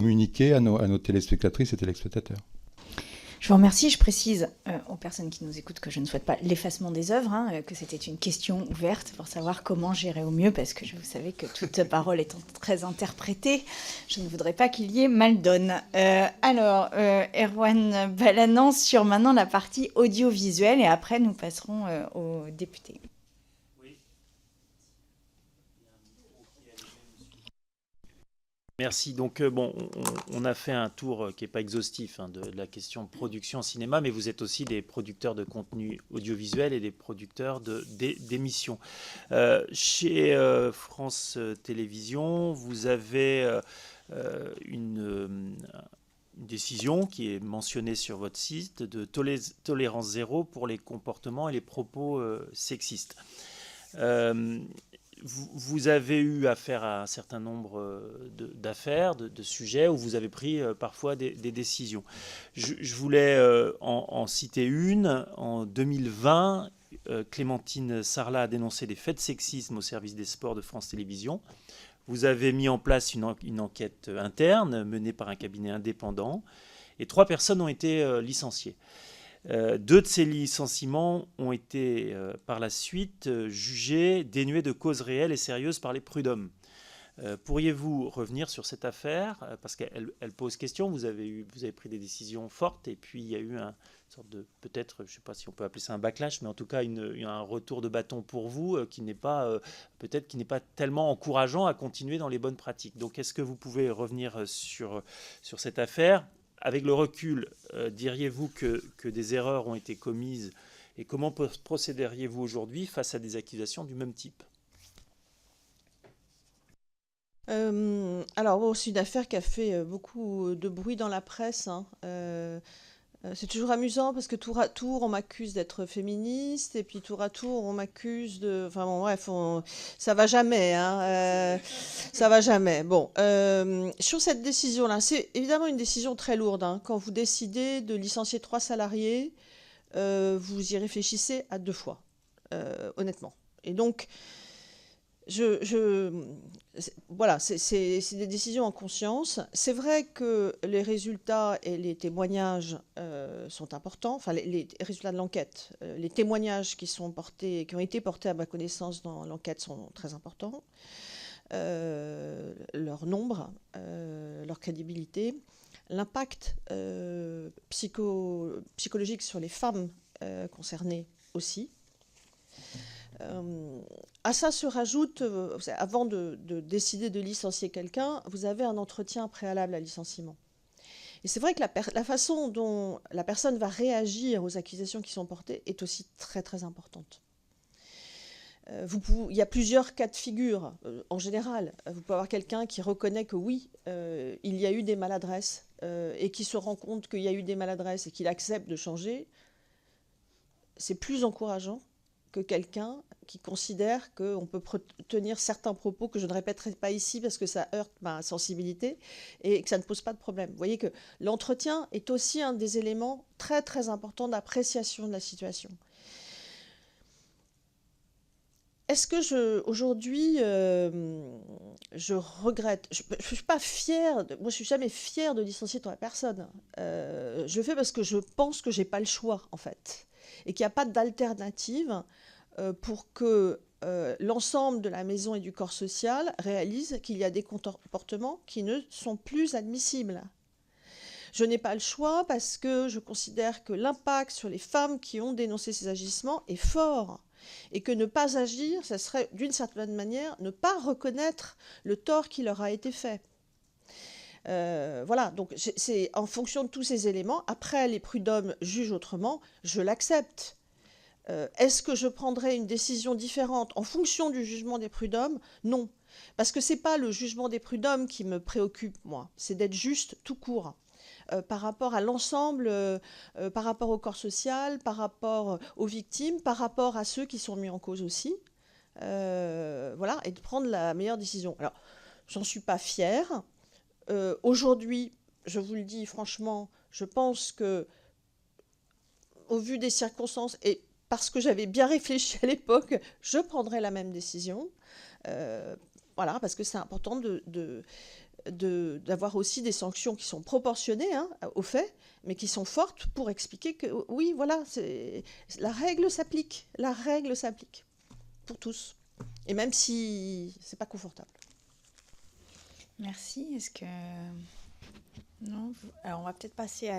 communiquer à nos téléspectatrices et téléspectateurs. Je vous remercie. Je précise aux personnes qui nous écoutent que je ne souhaite pas l'effacement des œuvres, que c'était une question ouverte pour savoir comment gérer au mieux, parce que vous savez que toute parole étant très interprétée, je ne voudrais pas qu'il y ait mal donne. Alors, Erwan Balanant sur maintenant la partie audiovisuelle, et après nous passerons aux députés. Merci. Donc, bon, on a fait un tour qui n'est pas exhaustif de la question production cinéma, mais vous êtes aussi des producteurs de contenu audiovisuel et des producteurs d'émissions. Chez France Télévisions, vous avez une décision qui est mentionnée sur votre site de tolérance zéro pour les comportements et les propos sexistes. Vous avez eu affaire à un certain nombre d'affaires, de sujets où vous avez pris parfois des décisions. Je voulais en citer une. En 2020, Clémentine Sarlat a dénoncé des faits de sexisme au service des sports de France Télévisions. Vous avez mis en place une enquête interne menée par un cabinet indépendant et 3 personnes ont été licenciées. 2 de ces licenciements ont été par la suite jugés dénués de causes réelles et sérieuses par les prud'hommes. Pourriez-vous revenir sur cette affaire parce qu'elle pose question. Vous avez pris des décisions fortes et puis il y a eu une sorte de, peut-être, je ne sais pas si on peut appeler ça un backlash, mais en tout cas un retour de bâton pour vous qui n'est pas tellement encourageant à continuer dans les bonnes pratiques. Donc est-ce que vous pouvez revenir sur cette affaire ? Avec le recul, diriez-vous que des erreurs ont été commises et comment procéderiez-vous aujourd'hui face à des accusations du même type ? Alors, bon, c'est une affaire qui a fait beaucoup de bruit dans la presse. C'est toujours amusant parce que tour à tour, on m'accuse d'être féministe et puis tour à tour, on m'accuse de... Enfin bon, bref, ça va jamais. Ça va jamais. Bon, sur cette décision-là, c'est évidemment une décision très lourde. Quand vous décidez de licencier 3 salariés, vous y réfléchissez à 2 fois, honnêtement. Et donc, voilà, c'est des décisions en conscience. C'est vrai que les résultats et les témoignages sont importants. Enfin, les résultats de l'enquête, les témoignages qui ont été portés à ma connaissance dans l'enquête sont très importants. Leur nombre, leur crédibilité, l'impact psychologique sur les femmes concernées aussi. À ça se rajoute, avant de décider de licencier quelqu'un, vous avez un entretien préalable à licenciement. Et c'est vrai que la façon dont la personne va réagir aux accusations qui sont portées est aussi très très importante. Il y a plusieurs cas de figure. En général, vous pouvez avoir quelqu'un qui reconnaît que oui, il y a eu des maladresses et qui se rend compte qu'il y a eu des maladresses et qu'il accepte de changer. C'est plus encourageant que quelqu'un qui considère qu'on peut tenir certains propos que je ne répéterai pas ici parce que ça heurte ma sensibilité et que ça ne pose pas de problème. Vous voyez que l'entretien est aussi un des éléments très très importants d'appréciation de la situation. Est-ce que aujourd'hui, je regrette? Je ne suis pas fière, moi je ne suis jamais fière de licencier la personne. Je le fais parce que je pense que je n'ai pas le choix en fait et qu'il n'y a pas d'alternative pour que l'ensemble de la maison et du corps social réalise qu'il y a des comportements qui ne sont plus admissibles. Je n'ai pas le choix parce que je considère que l'impact sur les femmes qui ont dénoncé ces agissements est fort et que ne pas agir, ça serait d'une certaine manière ne pas reconnaître le tort qui leur a été fait. Voilà, donc c'est en fonction de tous ces éléments. Après, les prud'hommes jugent autrement, je l'accepte. Est-ce que je prendrai une décision différente en fonction du jugement des prud'hommes? Non, parce que ce n'est pas le jugement des prud'hommes qui me préoccupe, moi. C'est d'être juste tout court par rapport à l'ensemble, par rapport au corps social, par rapport aux victimes, par rapport à ceux qui sont mis en cause aussi. Voilà, et de prendre la meilleure décision. Alors, j'en suis pas fière. Aujourd'hui, je vous le dis franchement, je pense que, au vu des circonstances, et parce que j'avais bien réfléchi à l'époque, je prendrais la même décision. Voilà, parce que c'est important d'avoir aussi des sanctions qui sont proportionnées aux faits, mais qui sont fortes pour expliquer que oui, voilà, la règle s'applique. La règle s'applique pour tous. Et même si c'est pas confortable. Merci. Est-ce que... Non, alors on va peut-être passer à